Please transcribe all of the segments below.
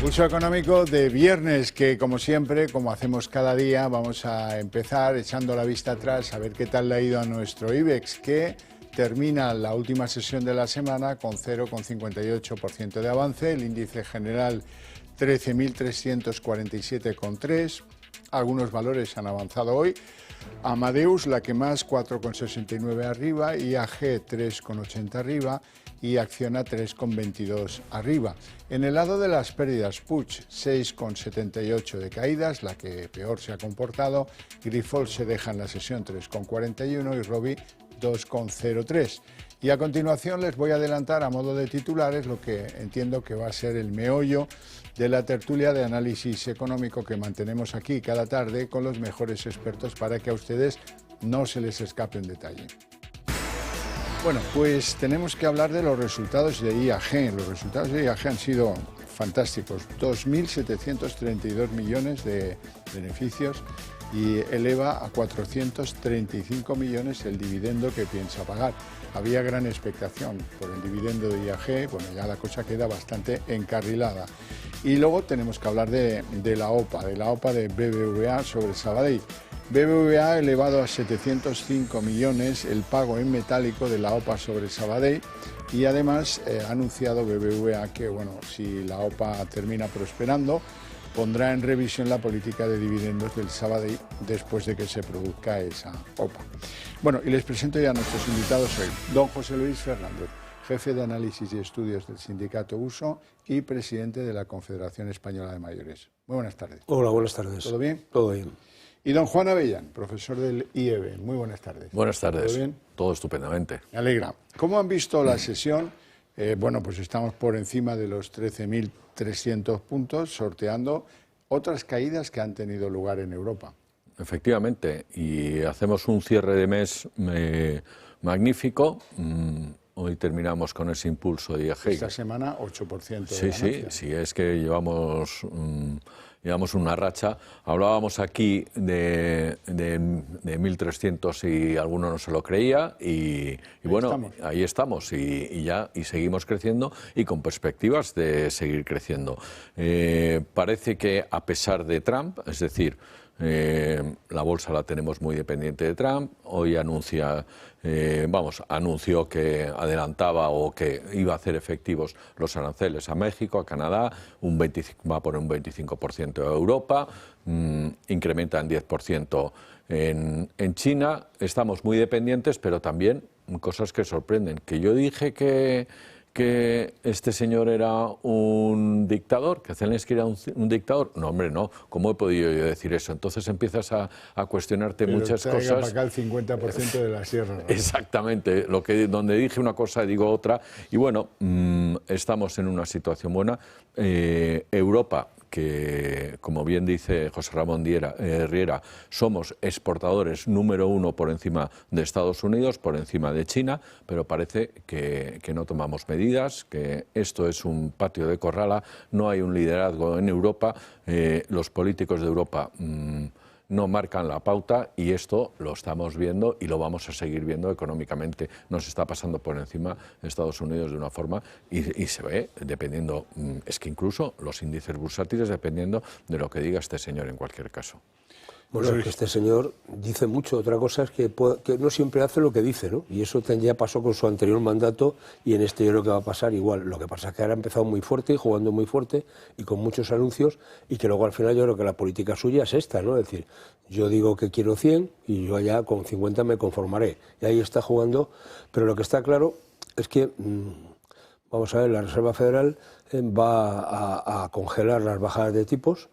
Pulso económico de viernes, que como siempre, como hacemos cada día, vamos a empezar echando la vista atrás a ver qué tal le ha ido a nuestro IBEX, que termina la última sesión de la semana con 0,58% de avance, el índice general 13.347,3. Algunos valores han avanzado hoy. Amadeus, la que más, 4,69 arriba, IAG 3,80 arriba y Acciona 3,22 arriba. En el lado de las pérdidas, Puig 6,78 de caídas, la que peor se ha comportado. Grifols se deja en la sesión 3,41 y Robi 2,03. Y a continuación les voy a adelantar a modo de titulares lo que entiendo que va a ser el meollo de la tertulia de análisis económico que mantenemos aquí cada tarde con los mejores expertos para que a ustedes no se les escape un detalle. Bueno, pues tenemos que hablar de los resultados de IAG. Los resultados de IAG han sido fantásticos. 2.732 millones de beneficios y eleva a 435 millones el dividendo que piensa pagar. Había gran expectación por el dividendo de IAG, bueno, ya la cosa queda bastante encarrilada. Y luego tenemos que hablar de la OPA de BBVA sobre Sabadell. BBVA ha elevado a 705 millones el pago en metálico de la OPA sobre Sabadell y además ha anunciado BBVA que, bueno, si la OPA termina prosperando, pondrá en revisión la política de dividendos del Sabadell después de que se produzca esa OPA. Bueno, y les presento ya a nuestros invitados hoy. Don José Luis Fernández, jefe de análisis y estudios del sindicato USO y presidente de la Confederación Española de Mayores. Muy buenas tardes. Hola, buenas tardes. ¿Todo bien? Todo bien. Y don Juan Avellán, profesor del IEB. Muy buenas tardes. Buenas tardes. ¿Todo bien? Todo estupendamente. Me alegra. ¿Cómo han visto la sesión? Bueno, pues estamos por encima de los 13.300 puntos, sorteando otras caídas que han tenido lugar en Europa. Efectivamente, y hacemos un cierre de mes magnífico. Hoy terminamos con ese impulso de IAG. Esta semana 8% de ganancia. Sí, es que llevamos una racha. Hablábamos aquí de 1.300 y alguno no se lo creía y bueno, ahí estamos y seguimos creciendo y con perspectivas de seguir creciendo. Parece que a pesar de Trump, es decir, la bolsa la tenemos muy dependiente de Trump. Hoy anunció que adelantaba o que iba a hacer efectivos los aranceles a México, a Canadá, va a poner un 25% a Europa, incrementa en 10% en China. Estamos muy dependientes, pero también cosas que sorprenden. Que yo dije que este señor era un dictador, que Zelensky era un dictador. No, hombre, no. ¿Cómo he podido yo decir eso? Entonces empiezas a cuestionarte pero muchas cosas. Para acá el 50% de la sierra, ¿no? Exactamente. Donde dije una cosa digo otra. Y bueno, estamos en una situación buena. Europa, que como bien dice José Ramón Riera, somos exportadores número 1 por encima de Estados Unidos, por encima de China, pero parece que no tomamos medidas, que esto es un patio de corrala, no hay un liderazgo en Europa, los políticos de Europa no marcan la pauta y esto lo estamos viendo y lo vamos a seguir viendo económicamente. Nos está pasando por encima Estados Unidos de una forma y se ve dependiendo, es que incluso los índices bursátiles dependiendo de lo que diga este señor en cualquier caso. Bueno, es que este señor dice mucho. Otra cosa es que no siempre hace lo que dice, ¿no? Y eso ya pasó con su anterior mandato y en este yo creo que va a pasar igual. Lo que pasa es que ahora ha empezado muy fuerte y jugando muy fuerte y con muchos anuncios y que luego al final yo creo que la política suya es esta, ¿no? Es decir, yo digo que quiero 100 y yo allá con 50 me conformaré. Y ahí está jugando, pero lo que está claro es que, vamos a ver, la Reserva Federal va a congelar las bajadas de tipos.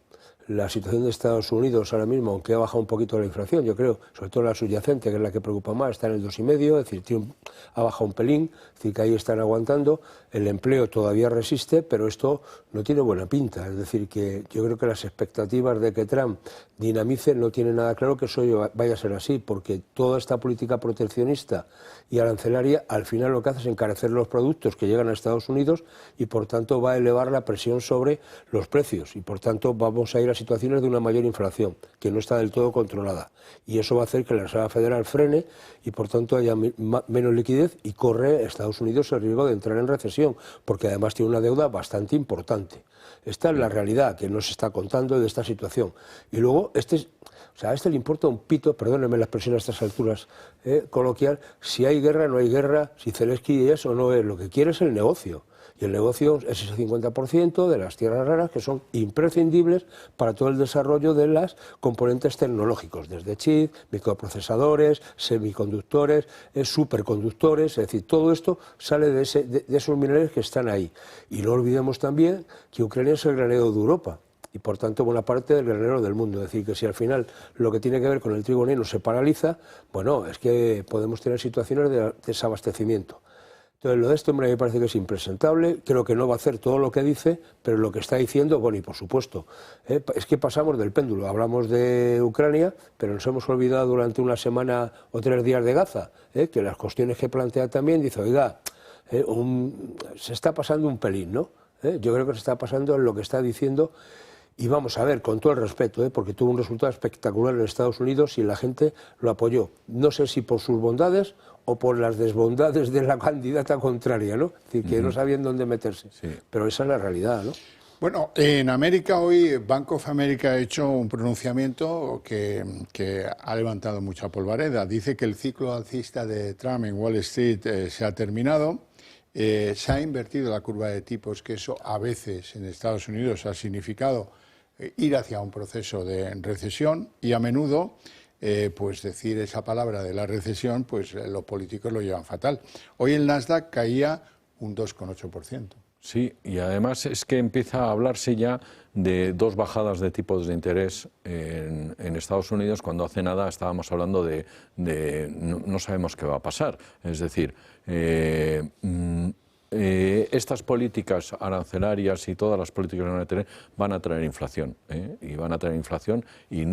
La situación de Estados Unidos ahora mismo, aunque ha bajado un poquito la inflación, yo creo, sobre todo la subyacente, que es la que preocupa más, está en el 2,5, es decir, ha bajado un pelín, es decir, que ahí están aguantando, el empleo todavía resiste, pero esto no tiene buena pinta, es decir, que yo creo que las expectativas de que Trump dinamice no tiene nada claro que eso vaya a ser así, porque toda esta política proteccionista y arancelaria al final lo que hace es encarecer los productos que llegan a Estados Unidos y por tanto va a elevar la presión sobre los precios y por tanto vamos a ir las situaciones de una mayor inflación, que no está del todo controlada. Y eso va a hacer que la Reserva Federal frene y, por tanto, haya menos liquidez y corre Estados Unidos el riesgo de entrar en recesión, porque además tiene una deuda bastante importante. Esta es la realidad que nos está contando de esta situación. Y luego, a este le importa un pito, perdónenme la expresión a estas alturas coloquial, si hay guerra, no hay guerra, si Zelensky es o no es. Lo que quiere es el negocio. Y el negocio es ese 50% de las tierras raras que son imprescindibles para todo el desarrollo de los componentes tecnológicos, desde chips, microprocesadores, semiconductores, superconductores, es decir, todo esto sale de esos minerales que están ahí. Y no olvidemos también que Ucrania es el granero de Europa y, por tanto, buena parte del granero del mundo. Es decir, que si al final lo que tiene que ver con el trigo negro se paraliza, bueno, es que podemos tener situaciones de desabastecimiento. Entonces, lo de este hombre me parece que es impresentable, creo que no va a hacer todo lo que dice, pero lo que está diciendo, bueno, y por supuesto, es que pasamos del péndulo, hablamos de Ucrania, pero nos hemos olvidado durante una semana o 3 días de Gaza, que las cuestiones que plantea también, dice, oiga, se está pasando un pelín, ¿no? Yo creo que se está pasando en lo que está diciendo. Y vamos a ver, con todo el respeto, porque tuvo un resultado espectacular en Estados Unidos y la gente lo apoyó. No sé si por sus bondades o por las desbondades de la candidata contraria, ¿no? Es decir, que no sabían dónde meterse. Sí. Pero esa es la realidad, ¿no? Bueno, en América hoy Bank of America ha hecho un pronunciamiento que ha levantado mucha polvareda. Dice que el ciclo alcista de Trump en Wall Street se ha terminado. Se ha invertido la curva de tipos, que eso a veces en Estados Unidos ha significado ir hacia un proceso de recesión y a menudo pues decir esa palabra de la recesión, pues los políticos lo llevan fatal. Hoy el Nasdaq caía un 2,8%. Sí, y además es que empieza a hablarse ya de 2 bajadas de tipos de interés en Estados Unidos, cuando hace nada estábamos hablando de no sabemos qué va a pasar. Es decir, estas políticas arancelarias y todas las políticas que van a traer inflación, y van a traer inflación, y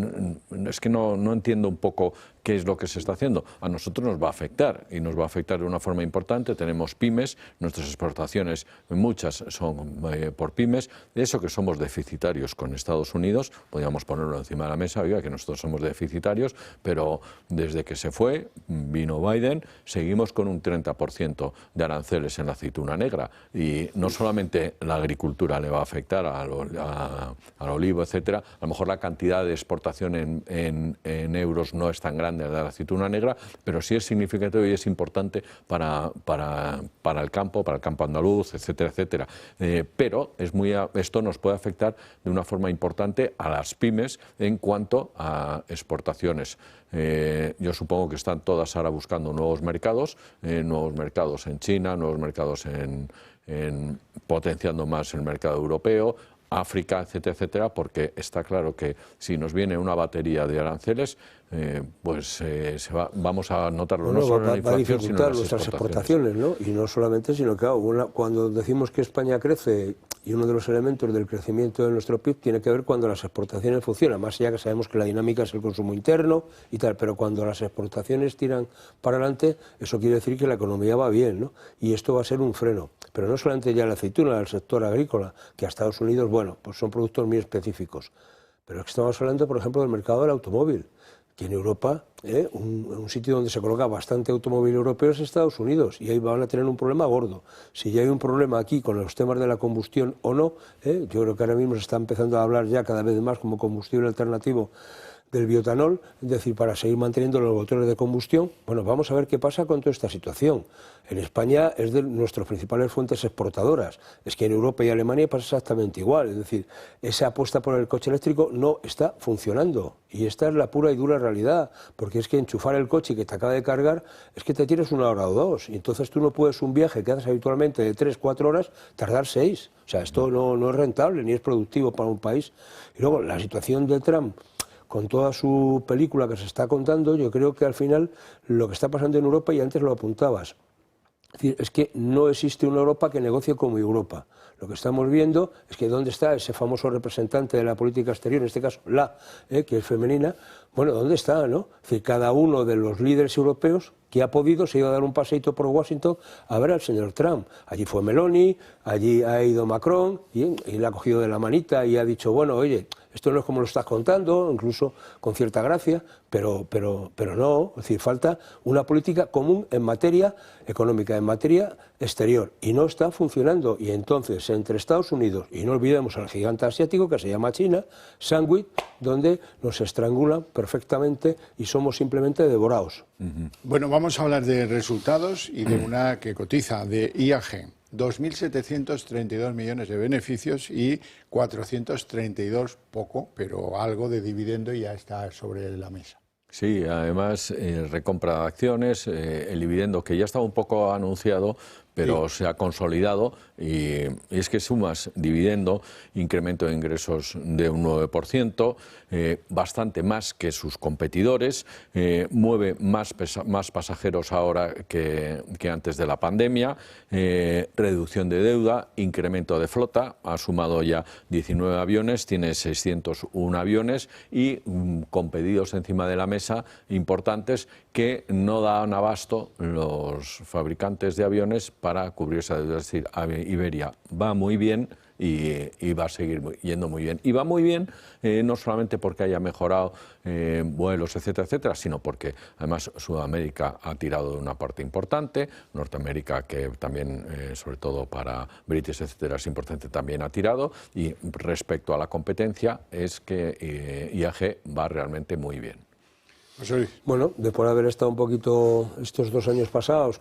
es que no entiendo un poco qué es lo que se está haciendo. A nosotros nos va a afectar, y nos va a afectar de una forma importante. Tenemos pymes, nuestras exportaciones, muchas son por pymes. De eso que somos deficitarios con Estados Unidos, podríamos ponerlo encima de la mesa, oiga, que nosotros somos deficitarios, pero desde que se fue, vino Biden, seguimos con un 30% de aranceles en la aceituna negra, y no solamente la agricultura le va a afectar al olivo, etcétera. A lo mejor la cantidad de exportación en euros no es tan grande de la aceituna negra, pero sí es significativo y es importante para el campo andaluz, etcétera, etcétera. Pero esto nos puede afectar de una forma importante a las pymes en cuanto a exportaciones. Yo supongo que están todas ahora buscando nuevos mercados en China, nuevos mercados potenciando más el mercado europeo, África, etcétera, etcétera, porque está claro que si nos viene una batería de aranceles, vamos a notarlo, no solo en la inflación, va a dificultar nuestras exportaciones, ¿no? Y no solamente, sino que cuando decimos que España crece, y uno de los elementos del crecimiento de nuestro PIB tiene que ver cuando las exportaciones funcionan, más allá que sabemos que la dinámica es el consumo interno y tal, pero cuando las exportaciones tiran para adelante, eso quiere decir que la economía va bien, ¿no? Y esto va a ser un freno. Pero no solamente ya la aceituna, el sector agrícola, que a Estados Unidos, bueno, pues son productos muy específicos. Pero es que estamos hablando, por ejemplo, del mercado del automóvil, que en Europa, un sitio donde se coloca bastante automóvil europeo es Estados Unidos, y ahí van a tener un problema gordo. Si ya hay un problema aquí con los temas de la combustión o no, yo creo que ahora mismo se está empezando a hablar ya cada vez más como combustible alternativo del bioetanol, es decir, para seguir manteniendo los motores de combustión. Bueno, vamos a ver qué pasa con toda esta situación. En España es de nuestras principales fuentes exportadoras. Es que en Europa y Alemania pasa exactamente igual. Es decir, esa apuesta por el coche eléctrico no está funcionando. Y esta es la pura y dura realidad. Porque es que enchufar el coche que te acaba de cargar es que te tienes 1 hora o 2. Y entonces tú no puedes un viaje que haces habitualmente de 3-4 horas tardar 6. O sea, esto no es rentable ni es productivo para un país. Y luego, la situación de Trump, con toda su película que se está contando, yo creo que al final lo que está pasando en Europa, y antes lo apuntabas, es que no existe una Europa que negocie como Europa. Lo que estamos viendo es que dónde está ese famoso representante de la política exterior, en este caso que es femenina, bueno, ¿dónde está, no? Es decir, cada uno de los líderes europeos que ha podido se ha ido a dar un paseíto por Washington a ver al señor Trump. Allí fue Meloni, allí ha ido Macron y le ha cogido de la manita y ha dicho, bueno, oye, esto no es como lo estás contando, incluso con cierta gracia, pero no, es decir, falta una política común en materia económica, en materia exterior, y no está funcionando. Y entonces, entre Estados Unidos, y no olvidemos al gigante asiático que se llama China, sándwich, donde nos estrangulan perfectamente y somos simplemente devorados. Bueno, vamos a hablar de resultados y de una que cotiza, de IAG. 2.732 millones de beneficios y 432, poco, pero algo de dividendo ya está sobre la mesa. Sí, además recompra de acciones, el dividendo que ya estaba un poco anunciado, pero sí, se ha consolidado y es que sumas dividendo, incremento de ingresos de un 9%, bastante más que sus competidores, mueve más pasajeros ahora que antes de la pandemia, reducción de deuda, incremento de flota, ha sumado ya 19 aviones, tiene 601 aviones y con pedidos encima de la mesa importantes que no dan abasto los fabricantes de aviones para cubrir esa deuda. Es decir, Iberia va muy bien y va a seguir yendo muy bien. Y va muy bien no solamente porque haya mejorado vuelos, etcétera, etcétera, sino porque además Sudamérica ha tirado de una parte importante, Norteamérica, que también, sobre todo para British, etcétera, es importante, también ha tirado, y respecto a la competencia es que IAG va realmente muy bien. Bueno, después de haber estado un poquito estos 2 años pasados,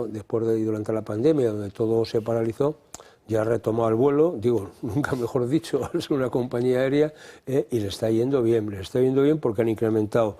después de durante la pandemia, donde todo se paralizó, ya ha retomado el vuelo, digo, nunca mejor dicho, es una compañía aérea y le está yendo bien porque han incrementado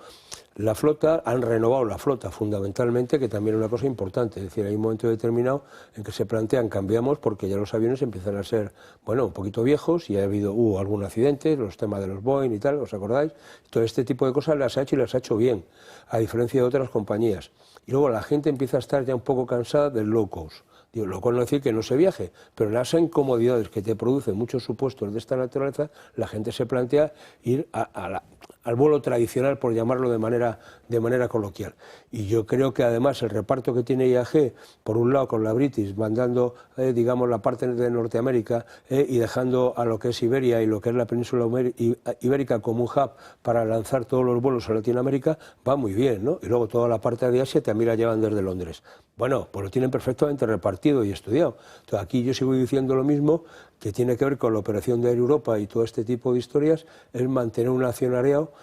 la flota, han renovado la flota fundamentalmente, que también es una cosa importante, es decir, hay un momento determinado en que se plantean, cambiamos porque ya los aviones empiezan a ser, bueno, un poquito viejos y hubo algún accidente, los temas de los Boeing y tal, ¿os acordáis? Todo este tipo de cosas las ha hecho y las ha hecho bien, a diferencia de otras compañías. Y luego la gente empieza a estar ya un poco cansada del low cost. Digo, lo cual no decir que no se viaje, pero las incomodidades que te producen muchos supuestos de esta naturaleza, la gente se plantea ir al vuelo tradicional, por llamarlo de manera coloquial. Y yo creo que además el reparto que tiene IAG, por un lado con la British, mandando, digamos, la parte de Norteamérica y dejando a lo que es Iberia y lo que es la península ibérica como un hub para lanzar todos los vuelos a Latinoamérica, va muy bien, ¿no? Y luego toda la parte de Asia también la llevan desde Londres. Bueno, pues lo tienen perfectamente repartido y estudiado. Entonces, aquí yo sigo diciendo lo mismo, que tiene que ver con la operación de Air Europa y todo este tipo de historias, es mantener un accionariado.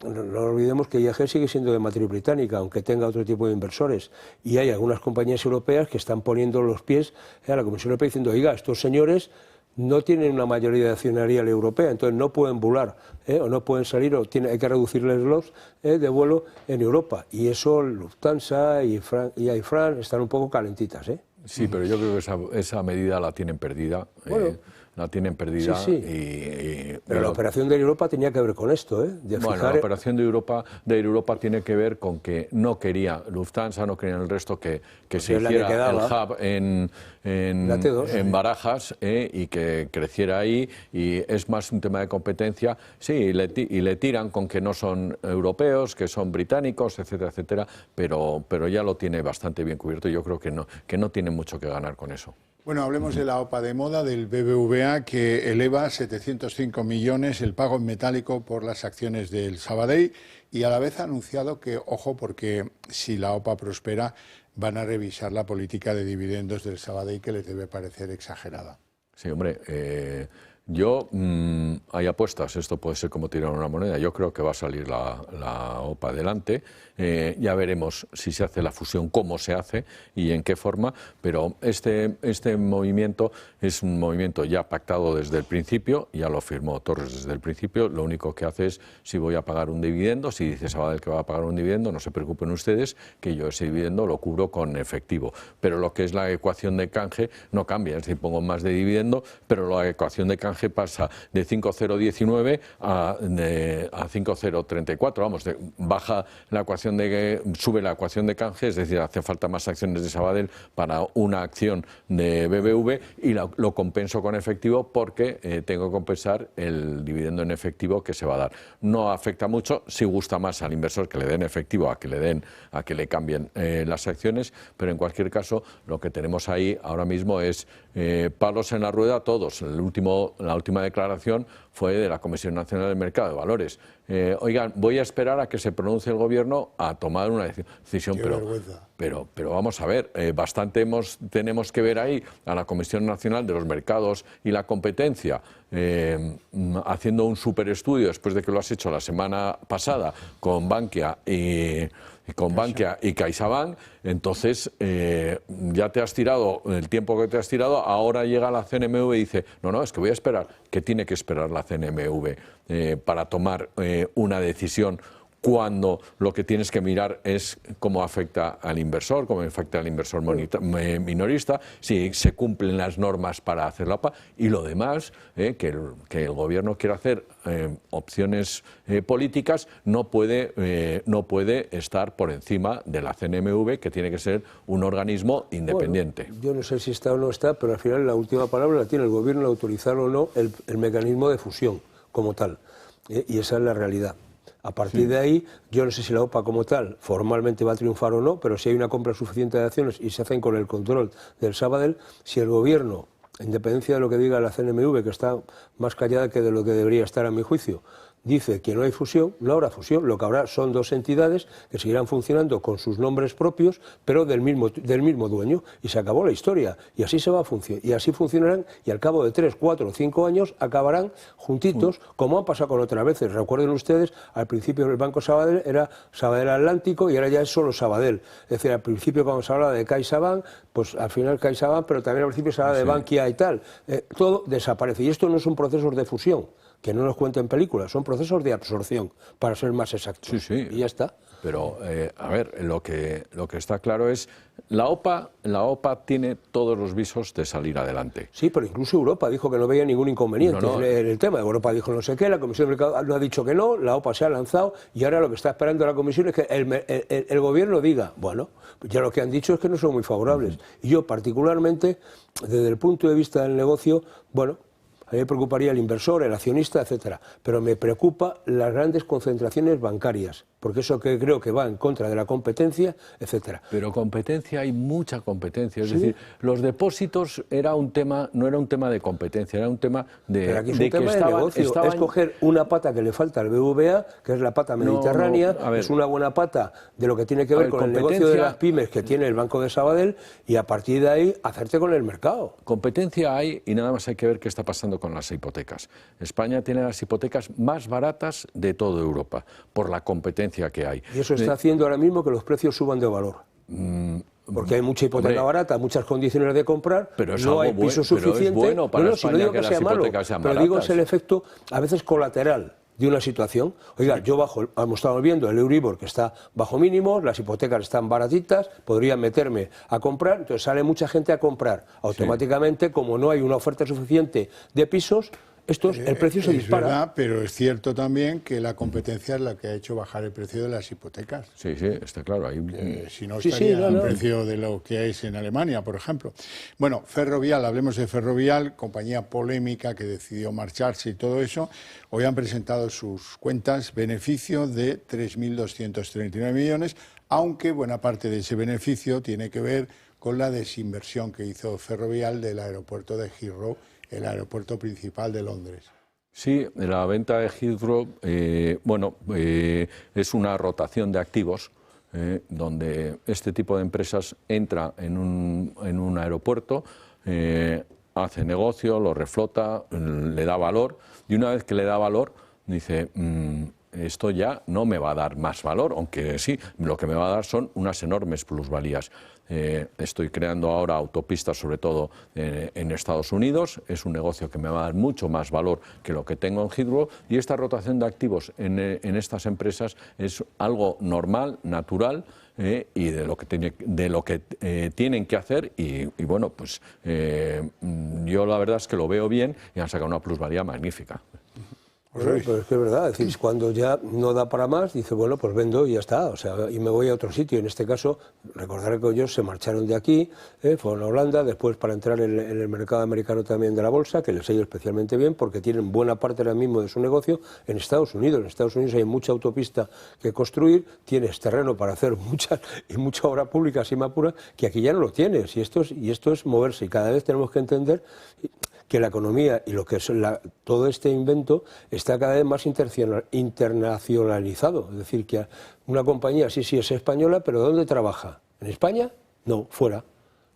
No olvidemos que IAG sigue siendo de matriz británica, aunque tenga otro tipo de inversores. Y hay algunas compañías europeas que están poniendo los pies a la Comisión Europea diciendo, oiga, estos señores no tienen una mayoría de accionarial europea, entonces no pueden volar o no pueden salir, o hay que reducirles los de vuelo en Europa. Y eso Lufthansa y Air France están un poco calentitas. Sí, pero yo creo que esa medida la tienen perdida. Bueno, la tienen perdida. Sí. Pero la operación de Europa tenía que ver con esto, la operación de Europa tiene que ver con que no quería Lufthansa, no quería el resto que se hiciera el hub en Barajas y que creciera ahí, y es más un tema de competencia. Sí, y le tiran con que no son europeos, que son británicos, etcétera, etcétera, pero ya lo tiene bastante bien cubierto y yo creo que no tiene mucho que ganar con eso. Bueno, hablemos de la OPA de moda del BBVA, que eleva 705 millones el pago en metálico por las acciones del Sabadell, y a la vez ha anunciado que, ojo, porque si la OPA prospera, van a revisar la política de dividendos del Sabadell, que les debe parecer exagerada. Sí, hombre, hay apuestas, esto puede ser como tirar una moneda, yo creo que va a salir la OPA adelante, ya veremos si se hace la fusión, cómo se hace y en qué forma, pero este movimiento es un movimiento ya pactado desde el principio, ya lo firmó Torres desde el principio, lo único que hace es, si voy a pagar un dividendo, si dice Sabadell que va a pagar un dividendo, no se preocupen ustedes que yo ese dividendo lo cubro con efectivo, pero lo que es la ecuación de canje no cambia, es decir, pongo más de dividendo, pero la ecuación de canje canje pasa de 5,019 a 5,034. Vamos, baja la ecuación sube la ecuación de canje, es decir, hace falta más acciones de Sabadell para una acción de BBV y lo compenso con efectivo porque tengo que compensar el dividendo en efectivo que se va a dar. No afecta mucho, sí gusta más al inversor que le den efectivo a que le cambien las acciones, pero en cualquier caso lo que tenemos ahí ahora mismo es palos en la rueda todos. La última declaración fue de la Comisión Nacional del Mercado de Valores. Oigan, voy a esperar a que se pronuncie el Gobierno a tomar una decisión, pero vamos a ver, bastante tenemos que ver ahí a la Comisión Nacional de los Mercados y la Competencia haciendo un superestudio después de que lo has hecho la semana pasada con Bankia y CaixaBank. Entonces ya te has tirado el tiempo que te has tirado, ahora llega la CNMV y dice, no, es que voy a esperar. ¿Qué tiene que esperar la CNMV para tomar una decisión cuando lo que tienes que mirar es cómo afecta al inversor, cómo afecta al inversor minorista, si se cumplen las normas para hacer la OPA y lo demás, que el Gobierno quiere hacer opciones políticas, no puede estar por encima de la CNMV, que tiene que ser un organismo independiente. Bueno, yo no sé si está o no está, pero al final la última palabra la tiene el Gobierno de autorizar o no el mecanismo de fusión como tal, y esa es la realidad. A partir de ahí, yo no sé si la OPA como tal formalmente va a triunfar o no, pero si hay una compra suficiente de acciones y se hacen con el control del Sabadell, si el Gobierno, en dependencia de lo que diga la CNMV, que está más callada que de lo que debería estar a mi juicio, dice que no hay fusión, no habrá fusión. Lo que habrá son dos entidades que seguirán funcionando con sus nombres propios, pero del mismo dueño, y se acabó la historia. Y así se va a funcionar, y así funcionarán, y al cabo de 3, 4 o 5 años acabarán juntitos, como han pasado con otras veces. Recuerden ustedes, al principio el Banco Sabadell era Sabadell Atlántico y ahora ya es solo Sabadell. Es decir, al principio cuando se hablaba de CaixaBank, pues al final CaixaBank, pero también al principio se hablaba de Bankia y tal. Todo desaparece. Y esto no son procesos de fusión, que no nos cuenten películas, son procesos de absorción, para ser más exactos. Sí. Y ya está. Pero, a ver, lo que está claro es, la OPA tiene todos los visos de salir adelante. Sí, pero incluso Europa dijo que no veía ningún inconveniente en el tema. Europa dijo no sé qué, la Comisión de Mercado no ha dicho que no, la OPA se ha lanzado y ahora lo que está esperando la Comisión es que el Gobierno diga, bueno, ya lo que han dicho es que no son muy favorables. Y yo particularmente, desde el punto de vista del negocio, bueno, a mí me preocuparía el inversor, el accionista, etcétera. Pero me preocupa las grandes concentraciones bancarias, porque eso que creo que va en contra de la competencia, etcétera. Pero competencia, hay mucha competencia. Es decir, los depósitos no era un tema de competencia, era un tema de... Pero aquí es un tema de negocio. Es coger una pata que le falta al BBVA, que es la pata mediterránea, es una buena pata de lo que tiene que ver con el negocio de las pymes que tiene el Banco de Sabadell, y a partir de ahí hacerte con el mercado. Competencia hay, y nada más hay que ver qué está pasando con las hipotecas. España tiene las hipotecas más baratas de toda Europa, por la competencia que hay. Y eso está haciendo ahora mismo que los precios suban de valor. Porque hay mucha hipoteca barata, muchas condiciones de comprar, pero no hay piso suficiente. Pero es bueno para España, si no digo que sea las malo, hipotecas sean pero baratas. digo es el efecto a veces colateral de una situación. Oiga, yo estamos viendo el Euribor que está bajo mínimos, las hipotecas están baratitas, podría meterme a comprar, entonces sale mucha gente a comprar. Automáticamente, como no hay una oferta suficiente de pisos, el precio se dispara. Es verdad, pero es cierto también que la competencia es la que ha hecho bajar el precio de las hipotecas. Sí, está claro. Si no, estaría el precio de lo que es en Alemania, por ejemplo. Bueno, Ferrovial, hablemos de Ferrovial, compañía polémica que decidió marcharse y todo eso. Hoy han presentado sus cuentas, beneficio de 3.239 millones, aunque buena parte de ese beneficio tiene que ver con la desinversión que hizo Ferrovial del aeropuerto de Heathrow, el aeropuerto principal de Londres. Sí, la venta de Heathrow, es una rotación de activos, donde este tipo de empresas entra en un aeropuerto, hace negocio, lo reflota, le da valor, y una vez que le da valor, dice, esto ya no me va a dar más valor, aunque sí, lo que me va a dar son unas enormes plusvalías. Estoy creando ahora autopistas, sobre todo en Estados Unidos. Es un negocio que me va a dar mucho más valor que lo que tengo en Heathrow, y esta rotación de activos en estas empresas es algo normal, natural, y de lo que tienen que hacer, y bueno, pues yo la verdad es que lo veo bien y han sacado una plusvalía magnífica. Bueno, pero es que es verdad, es decir, cuando ya no da para más, dice, bueno, pues vendo y ya está, o sea, y me voy a otro sitio. En este caso, recordar que ellos se marcharon de aquí, fueron a Holanda, después para entrar en el mercado americano también de la bolsa, que les ha ido especialmente bien, porque tienen buena parte ahora mismo de su negocio en Estados Unidos. En Estados Unidos hay mucha autopista que construir, tienes terreno para hacer mucha obra pública, si me apura, que aquí ya no lo tienes, y esto es moverse, y cada vez tenemos que entender que la economía y lo que es todo este invento está cada vez más internacionalizado. Es decir, que una compañía sí es española, pero ¿dónde trabaja? ¿En España? No, fuera.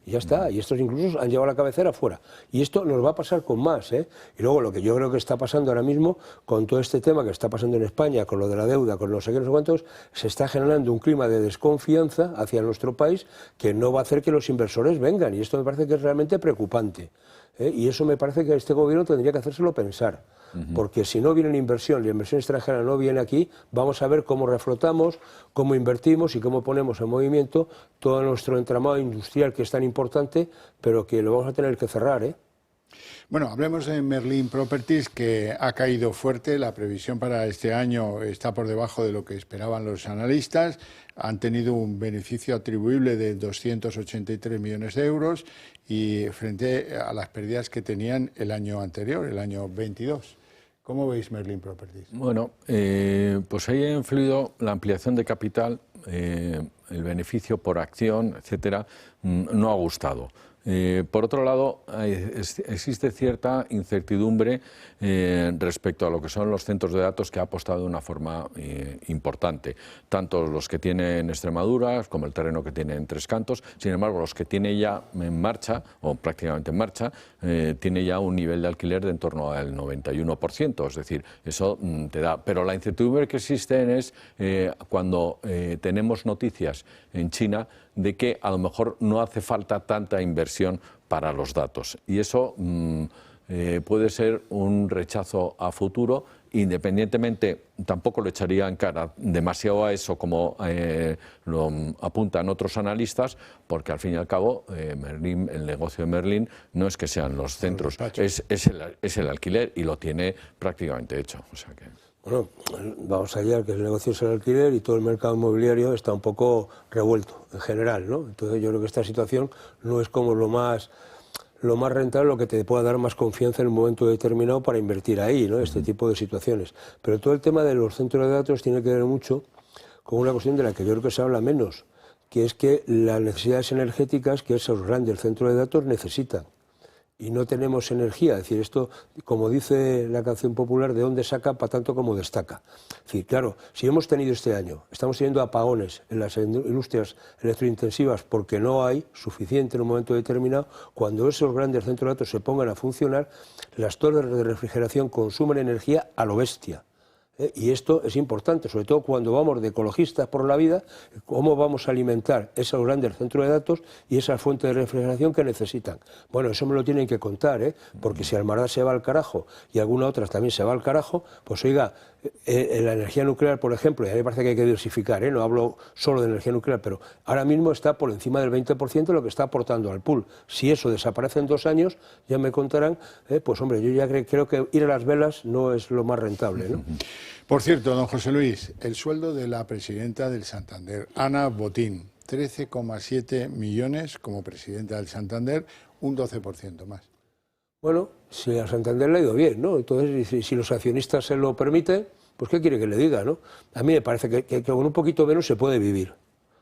Y ya está. Y estos incluso han llevado la cabecera fuera. Y esto nos va a pasar con más, ¿eh? Y luego lo que yo creo que está pasando ahora mismo con todo este tema que está pasando en España, con lo de la deuda, con no sé qué, no sé cuántos, se está generando un clima de desconfianza hacia nuestro país que no va a hacer que los inversores vengan. Y esto me parece que es realmente preocupante. Y eso me parece que este gobierno tendría que hacérselo pensar, porque si no viene la inversión extranjera no viene aquí, vamos a ver cómo reflotamos, cómo invertimos y cómo ponemos en movimiento todo nuestro entramado industrial, que es tan importante, pero que lo vamos a tener que cerrar, ¿eh? Bueno, hablemos de Merlin Properties, que ha caído fuerte. La previsión para este año está por debajo de lo que esperaban los analistas. Han tenido un beneficio atribuible de 283 millones de euros y frente a las pérdidas que tenían el año anterior, el año 22. ¿Cómo veis Merlin Properties? Bueno, pues ahí ha influido la ampliación de capital, el beneficio por acción, etcétera, no ha gustado. Por otro lado, existe cierta incertidumbre respecto a lo que son los centros de datos, que ha apostado de una forma importante, tanto los que tiene en Extremadura como el terreno que tiene en Tres Cantos. Sin embargo, los que tiene ya en marcha, o prácticamente en marcha, tiene ya un nivel de alquiler de en torno al 91%, es decir, eso te da. Pero la incertidumbre que existe es cuando tenemos noticias en China de que a lo mejor no hace falta tanta inversión para los datos, y eso puede ser un rechazo a futuro. Independientemente, tampoco lo echaría en cara demasiado a eso, como lo apuntan otros analistas, porque al fin y al cabo Merlin, el negocio de Merlin no es que sean los centros, es el alquiler, y lo tiene prácticamente hecho. O sea que... Bueno, vamos allá, que el negocio es el alquiler y todo el mercado inmobiliario está un poco revuelto en general, ¿no? Entonces yo creo que esta situación no es como lo más rentable, lo que te pueda dar más confianza en un momento determinado para invertir ahí, ¿no? Este tipo de situaciones. Pero todo el tema de los centros de datos tiene que ver mucho con una cuestión de la que yo creo que se habla menos, que es que las necesidades energéticas que esos grandes centros de datos necesitan. Y no tenemos energía, es decir, esto, como dice la canción popular, ¿de dónde saca para tanto como destaca? Es decir, claro, si hemos tenido este año, estamos teniendo apagones en las industrias electrointensivas porque no hay suficiente en un momento determinado, cuando esos grandes centros de datos se pongan a funcionar, las torres de refrigeración consumen energía a lo bestia. Y esto es importante, sobre todo cuando vamos de ecologistas por la vida, cómo vamos a alimentar esos grandes centros de datos y esa fuente de refrigeración que necesitan. Bueno, eso me lo tienen que contar, porque si Almaraz se va al carajo y alguna otra también se va al carajo, pues oiga, la energía nuclear, por ejemplo, y a mí me parece que hay que diversificar, no hablo solo de energía nuclear, pero ahora mismo está por encima del 20% de lo que está aportando al pool. Si eso desaparece en 2 años, ya me contarán, pues hombre, yo ya creo que ir a las velas no es lo más rentable, ¿no? Por cierto, don José Luis, el sueldo de la presidenta del Santander, Ana Botín, 13,7 millones como presidenta del Santander, un 12% más. Bueno, si a Santander le ha ido bien, ¿no? Entonces, si los accionistas se lo permiten, pues ¿qué quiere que le diga, no? A mí me parece que con un poquito menos se puede vivir.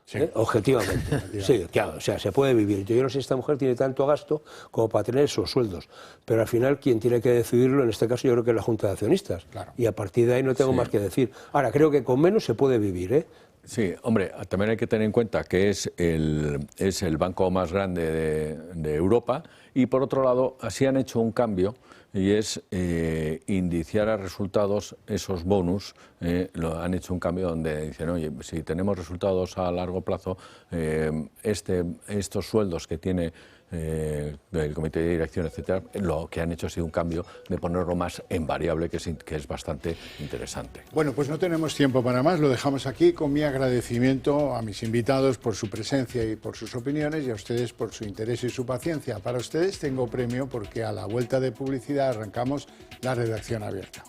Sí. Objetivamente. Sí, claro, o sea, se puede vivir. Yo no sé si esta mujer tiene tanto gasto como para tener esos sueldos, pero al final quien tiene que decidirlo, en este caso yo creo que es la Junta de Accionistas. Claro. Y a partir de ahí no tengo más que decir. Ahora, creo que con menos se puede vivir, ¿eh? Sí, hombre, también hay que tener en cuenta que es el banco más grande de Europa, y por otro lado, así han hecho un cambio y es indiciar a resultados esos bonus. Lo han hecho un cambio donde dicen, oye, si tenemos resultados a largo plazo, estos sueldos que tiene del comité de dirección, etcétera, lo que han hecho ha sido un cambio de ponerlo más en variable, que es bastante interesante. Bueno, pues no tenemos tiempo para más, lo dejamos aquí con mi agradecimiento a mis invitados por su presencia y por sus opiniones, y a ustedes por su interés y su paciencia. Para ustedes tengo premio porque a la vuelta de publicidad arrancamos la redacción abierta.